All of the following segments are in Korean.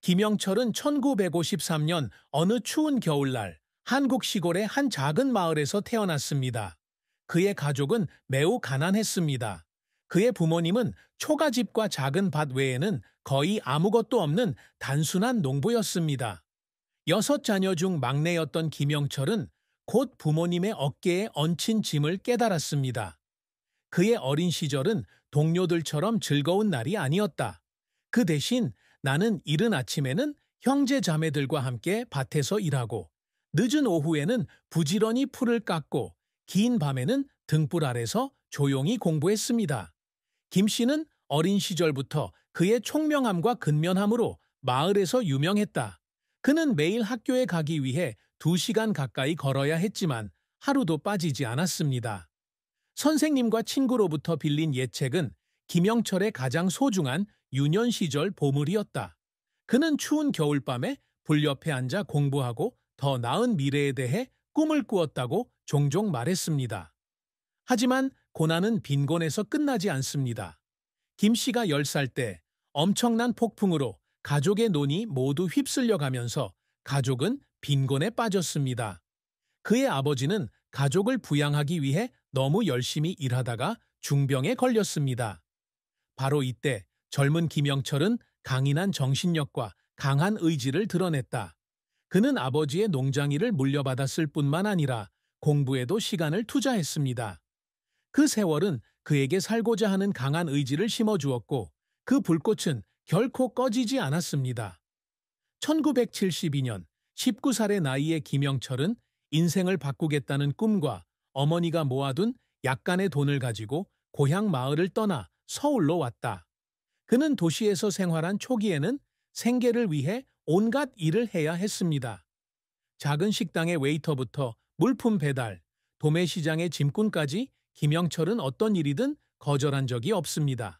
김영철은 1953년 어느 추운 겨울날 한국 시골의 한 작은 마을에서 태어났습니다. 그의 가족은 매우 가난했습니다. 그의 부모님은 초가집과 작은 밭 외에는 거의 아무것도 없는 단순한 농부였습니다. 여섯 자녀 중 막내였던 김영철은 곧 부모님의 어깨에 얹힌 짐을 깨달았습니다. 그의 어린 시절은 동료들처럼 즐거운 날이 아니었다. 그 대신 나는 이른 아침에는 형제 자매들과 함께 밭에서 일하고 늦은 오후에는 부지런히 풀을 깎고 긴 밤에는 등불 아래서 조용히 공부했습니다. 김 씨는 어린 시절부터 그의 총명함과 근면함으로 마을에서 유명했다. 그는 매일 학교에 가기 위해 2시간 가까이 걸어야 했지만 하루도 빠지지 않았습니다. 선생님과 친구로부터 빌린 예책은 김영철의 가장 소중한 유년 시절 보물이었다. 그는 추운 겨울밤에 불 옆에 앉아 공부하고 더 나은 미래에 대해 꿈을 꾸었다고 종종 말했습니다. 하지만 고난은 빈곤에서 끝나지 않습니다. 김 씨가 10살 때 엄청난 폭풍으로 가족의 논이 모두 휩쓸려 가면서 가족은 빈곤에 빠졌습니다. 그의 아버지는 가족을 부양하기 위해 너무 열심히 일하다가 중병에 걸렸습니다. 바로 이때 젊은 김영철은 강인한 정신력과 강한 의지를 드러냈다. 그는 아버지의 농장 일을 물려받았을 뿐만 아니라 공부에도 시간을 투자했습니다. 그 세월은 그에게 살고자 하는 강한 의지를 심어주었고 그 불꽃은 결코 꺼지지 않았습니다. 1972년 19살의 나이에 김영철은 인생을 바꾸겠다는 꿈과 어머니가 모아둔 약간의 돈을 가지고 고향 마을을 떠나 서울로 왔다. 그는 도시에서 생활한 초기에는 생계를 위해 온갖 일을 해야 했습니다. 작은 식당의 웨이터부터 물품 배달, 도매시장의 짐꾼까지 김영철은 어떤 일이든 거절한 적이 없습니다.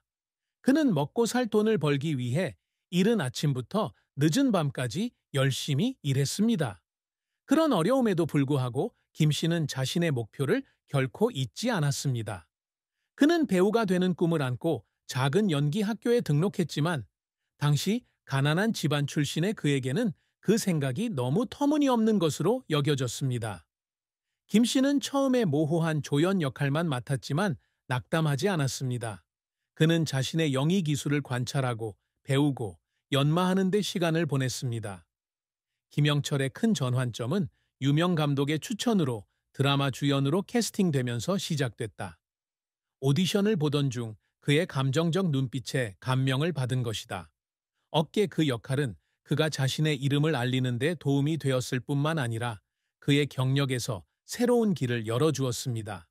그는 먹고 살 돈을 벌기 위해 이른 아침부터 늦은 밤까지 열심히 일했습니다. 그런 어려움에도 불구하고 김 씨는 자신의 목표를 결코 잊지 않았습니다. 그는 배우가 되는 꿈을 안고 작은 연기 학교에 등록했지만 당시 가난한 집안 출신의 그에게는 그 생각이 너무 터무니없는 것으로 여겨졌습니다. 김 씨는 처음에 모호한 조연 역할만 맡았지만 낙담하지 않았습니다. 그는 자신의 연기 기술을 관찰하고 배우고 연마하는 데 시간을 보냈습니다. 김영철의 큰 전환점은 유명 감독의 추천으로 드라마 주연으로 캐스팅되면서 시작됐다. 오디션을 보던 중 그의 감정적 눈빛에 감명을 받은 것이다. 어깨 그 역할은 그가 자신의 이름을 알리는 데 도움이 되었을 뿐만 아니라 그의 경력에서 새로운 길을 열어주었습니다.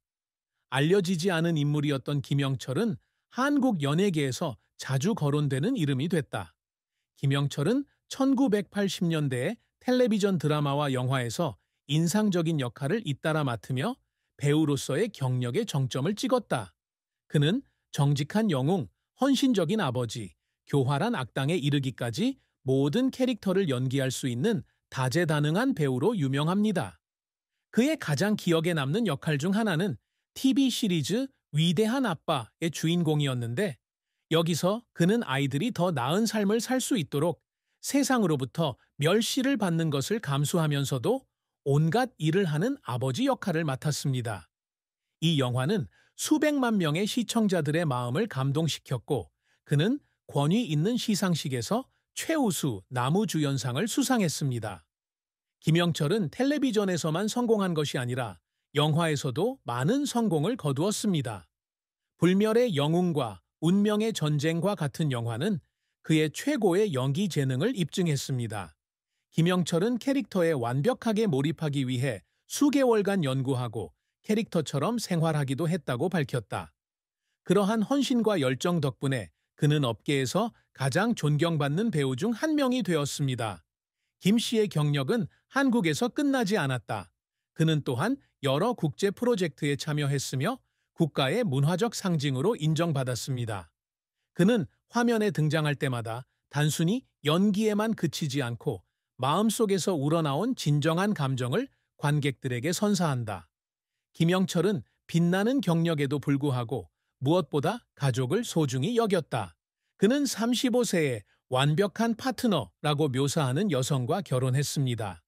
알려지지 않은 인물이었던 김영철은 한국 연예계에서 자주 거론되는 이름이 됐다. 김영철은 1980년대에 텔레비전 드라마와 영화에서 인상적인 역할을 잇따라 맡으며 배우로서의 경력의 정점을 찍었다. 그는 정직한 영웅, 헌신적인 아버지, 교활한 악당에 이르기까지 모든 캐릭터를 연기할 수 있는 다재다능한 배우로 유명합니다. 그의 가장 기억에 남는 역할 중 하나는 TV 시리즈 위대한 아빠의 주인공이었는데 여기서 그는 아이들이 더 나은 삶을 살 수 있도록 세상으로부터 멸시를 받는 것을 감수하면서도 온갖 일을 하는 아버지 역할을 맡았습니다. 이 영화는 수백만 명의 시청자들의 마음을 감동시켰고 그는 권위 있는 시상식에서 최우수 남우주연상을 수상했습니다. 김영철은 텔레비전에서만 성공한 것이 아니라 영화에서도 많은 성공을 거두었습니다. 불멸의 영웅과 운명의 전쟁과 같은 영화는 그의 최고의 연기 재능을 입증했습니다. 김영철은 캐릭터에 완벽하게 몰입하기 위해 수개월간 연구하고 캐릭터처럼 생활하기도 했다고 밝혔다. 그러한 헌신과 열정 덕분에 그는 업계에서 가장 존경받는 배우 중 한 명이 되었습니다. 김 씨의 경력은 한국에서 끝나지 않았다. 그는 또한 여러 국제 프로젝트에 참여했으며 국가의 문화적 상징으로 인정받았습니다. 그는 화면에 등장할 때마다 단순히 연기에만 그치지 않고 마음속에서 우러나온 진정한 감정을 관객들에게 선사한다. 김영철은 빛나는 경력에도 불구하고 무엇보다 가족을 소중히 여겼다. 그는 35세에 완벽한 파트너라고 묘사하는 여성과 결혼했습니다.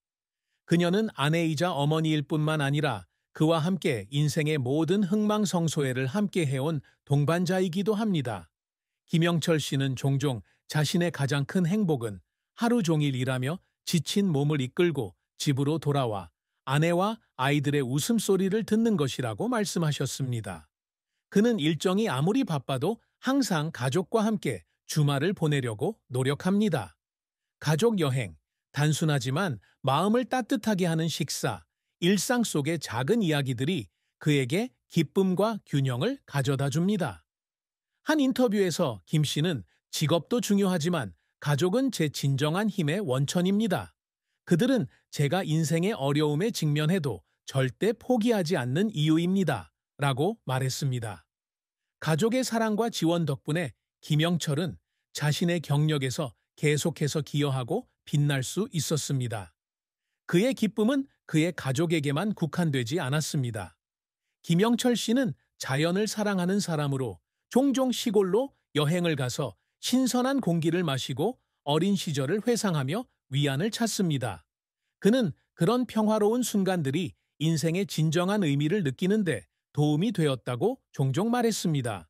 그녀는 아내이자 어머니일 뿐만 아니라 그와 함께 인생의 모든 흥망성쇠를 함께 해온 동반자이기도 합니다. 김영철 씨는 종종 자신의 가장 큰 행복은 하루 종일 일하며 지친 몸을 이끌고 집으로 돌아와 아내와 아이들의 웃음소리를 듣는 것이라고 말씀하셨습니다. 그는 일정이 아무리 바빠도 항상 가족과 함께 주말을 보내려고 노력합니다. 가족 여행, 단순하지만 마음을 따뜻하게 하는 식사, 일상 속의 작은 이야기들이 그에게 기쁨과 균형을 가져다 줍니다. 한 인터뷰에서 김 씨는 직업도 중요하지만 가족은 제 진정한 힘의 원천입니다. 그들은 제가 인생의 어려움에 직면해도 절대 포기하지 않는 이유입니다. 라고 말했습니다. 가족의 사랑과 지원 덕분에 김영철은 자신의 경력에서 계속해서 기여하고 빛날 수 있었습니다. 그의 기쁨은 그의 가족에게만 국한되지 않았습니다. 김영철 씨는 자연을 사랑하는 사람으로 종종 시골로 여행을 가서 신선한 공기를 마시고 어린 시절을 회상하며 위안을 찾습니다. 그는 그런 평화로운 순간들이 인생의 진정한 의미를 느끼는데 도움이 되었다고 종종 말했습니다.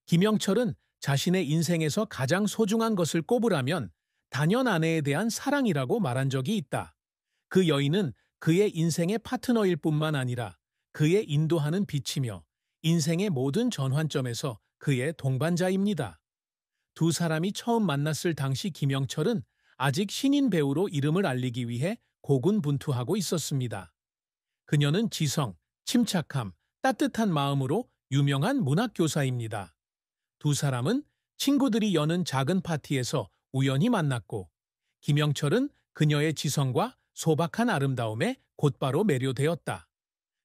김영철은 자신의 인생에서 가장 소중한 것을 꼽으라면 단연 아내에 대한 사랑이라고 말한 적이 있다. 그 여인은 그의 인생의 파트너일 뿐만 아니라 그의 인도하는 빛이며 인생의 모든 전환점에서 그의 동반자입니다. 두 사람이 처음 만났을 당시 김영철은 아직 신인 배우로 이름을 알리기 위해 고군분투하고 있었습니다. 그녀는 지성, 침착함, 따뜻한 마음으로 유명한 문학교사입니다. 두 사람은 친구들이 여는 작은 파티에서 우연히 만났고 김영철은 그녀의 지성과 소박한 아름다움에 곧바로 매료되었다.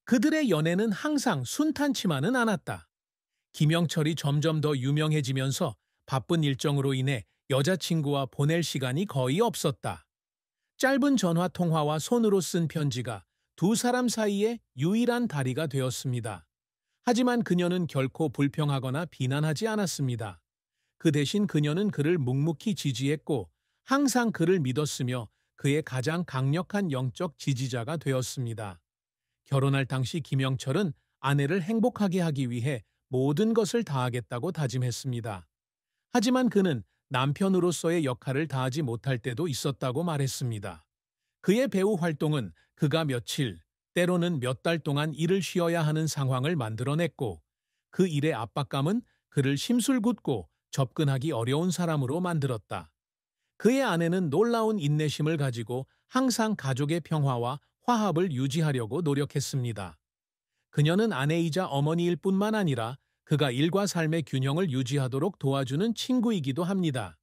그들의 연애는 항상 순탄치만은 않았다. 김영철이 점점 더 유명해지면서 바쁜 일정으로 인해 여자친구와 보낼 시간이 거의 없었다. 짧은 전화 통화와 손으로 쓴 편지가 두 사람 사이의 유일한 다리가 되었습니다. 하지만 그녀는 결코 불평하거나 비난하지 않았습니다. 그 대신 그녀는 그를 묵묵히 지지했고 항상 그를 믿었으며 그의 가장 강력한 영적 지지자가 되었습니다. 결혼할 당시 김영철은 아내를 행복하게 하기 위해 모든 것을 다하겠다고 다짐했습니다. 하지만 그는 남편으로서의 역할을 다하지 못할 때도 있었다고 말했습니다. 그의 배우 활동은 그가 며칠, 때로는 몇 달 동안 일을 쉬어야 하는 상황을 만들어냈고 그 일의 압박감은 그를 심술궂고 접근하기 어려운 사람으로 만들었다. 그의 아내는 놀라운 인내심을 가지고 항상 가족의 평화와 화합을 유지하려고 노력했습니다. 그녀는 아내이자 어머니일 뿐만 아니라 그가 일과 삶의 균형을 유지하도록 도와주는 친구이기도 합니다.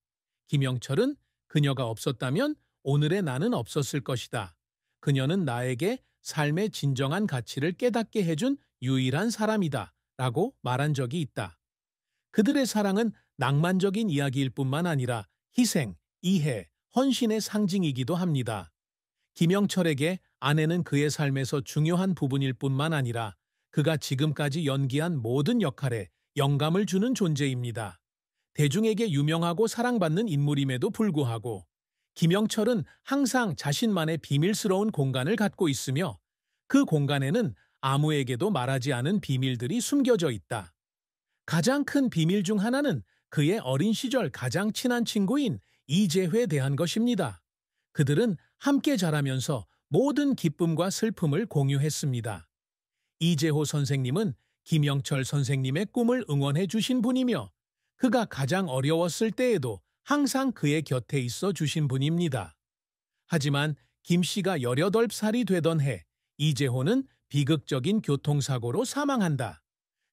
김영철은 그녀가 없었다면 오늘의 나는 없었을 것이다. 그녀는 나에게 삶의 진정한 가치를 깨닫게 해준 유일한 사람이다. 라고 말한 적이 있다. 그들의 사랑은 낭만적인 이야기일 뿐만 아니라 희생, 이해, 헌신의 상징이기도 합니다. 김영철에게 아내는 그의 삶에서 중요한 부분일 뿐만 아니라 그가 지금까지 연기한 모든 역할에 영감을 주는 존재입니다. 대중에게 유명하고 사랑받는 인물임에도 불구하고 김영철은 항상 자신만의 비밀스러운 공간을 갖고 있으며 그 공간에는 아무에게도 말하지 않은 비밀들이 숨겨져 있다. 가장 큰 비밀 중 하나는 그의 어린 시절 가장 친한 친구인 이재회에 대한 것입니다. 그들은 함께 자라면서 모든 기쁨과 슬픔을 공유했습니다. 이재호 선생님은 김영철 선생님의 꿈을 응원해 주신 분이며 그가 가장 어려웠을 때에도 항상 그의 곁에 있어 주신 분입니다. 하지만 김 씨가 18살이 되던 해 이재호는 비극적인 교통사고로 사망한다.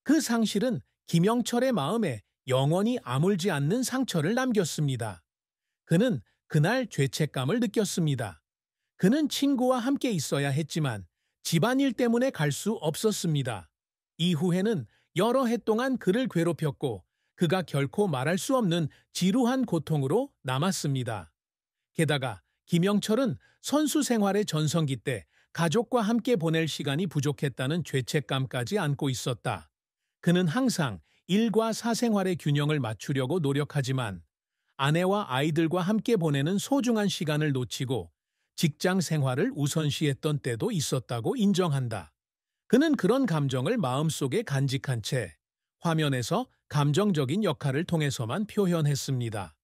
그 상실은 김영철의 마음에 영원히 아물지 않는 상처를 남겼습니다. 그는 그날 죄책감을 느꼈습니다. 그는 친구와 함께 있어야 했지만 집안일 때문에 갈 수 없었습니다. 이후에는 여러 해 동안 그를 괴롭혔고 그가 결코 말할 수 없는 지루한 고통으로 남았습니다. 게다가 김영철은 선수 생활의 전성기 때 가족과 함께 보낼 시간이 부족했다는 죄책감까지 안고 있었다. 그는 항상 일과 사생활의 균형을 맞추려고 노력하지만 아내와 아이들과 함께 보내는 소중한 시간을 놓치고 직장 생활을 우선시했던 때도 있었다고 인정한다. 그는 그런 감정을 마음속에 간직한 채 화면에서 감정적인 역할을 통해서만 표현했습니다.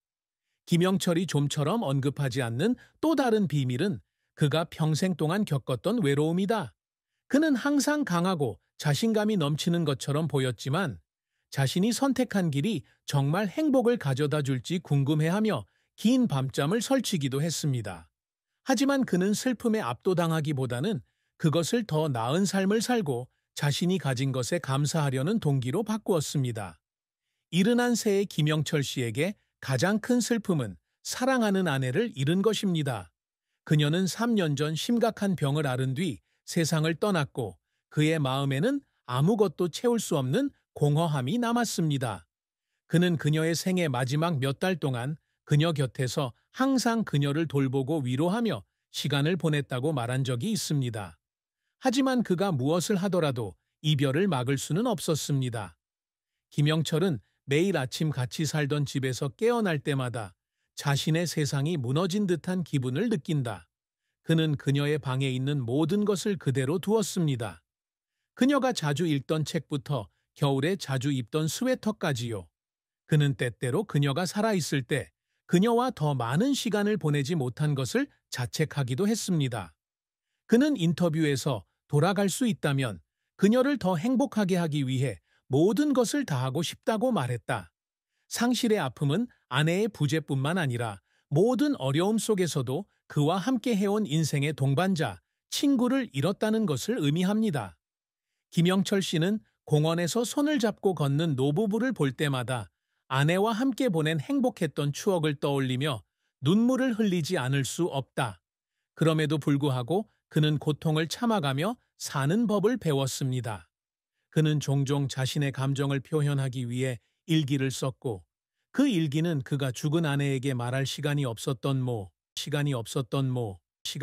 김영철이 좀처럼 언급하지 않는 또 다른 비밀은 그가 평생 동안 겪었던 외로움이다. 그는 항상 강하고 자신감이 넘치는 것처럼 보였지만 자신이 선택한 길이 정말 행복을 가져다 줄지 궁금해하며 긴 밤잠을 설치기도 했습니다. 하지만 그는 슬픔에 압도당하기보다는 그것을 더 나은 삶을 살고 자신이 가진 것에 감사하려는 동기로 바꾸었습니다. 71세의 김영철 씨에게 가장 큰 슬픔은 사랑하는 아내를 잃은 것입니다. 그녀는 3년 전 심각한 병을 앓은 뒤 세상을 떠났고 그의 마음에는 아무것도 채울 수 없는 공허함이 남았습니다. 그는 그녀의 생애 마지막 몇 달 동안 그녀 곁에서 항상 그녀를 돌보고 위로하며 시간을 보냈다고 말한 적이 있습니다. 하지만 그가 무엇을 하더라도 이별을 막을 수는 없었습니다. 김영철은 매일 아침 같이 살던 집에서 깨어날 때마다 자신의 세상이 무너진 듯한 기분을 느낀다. 그는 그녀의 방에 있는 모든 것을 그대로 두었습니다. 그녀가 자주 읽던 책부터 겨울에 자주 입던 스웨터까지요. 그는 때때로 그녀가 살아있을 때 그녀와 더 많은 시간을 보내지 못한 것을 자책하기도 했습니다. 그는 인터뷰에서 돌아갈 수 있다면 그녀를 더 행복하게 하기 위해 모든 것을 다하고 싶다고 말했다. 상실의 아픔은 아내의 부재뿐만 아니라 모든 어려움 속에서도 그와 함께 해온 인생의 동반자, 친구를 잃었다는 것을 의미합니다. 김영철 씨는 공원에서 손을 잡고 걷는 노부부를 볼 때마다 아내와 함께 보낸 행복했던 추억을 떠올리며 눈물을 흘리지 않을 수 없다. 그럼에도 불구하고 그는 고통을 참아가며 사는 법을 배웠습니다. 그는 종종 자신의 감정을 표현하기 위해 일기를 썼고 그 일기는 그가 죽은 아내에게 말할 시간이 없었던 모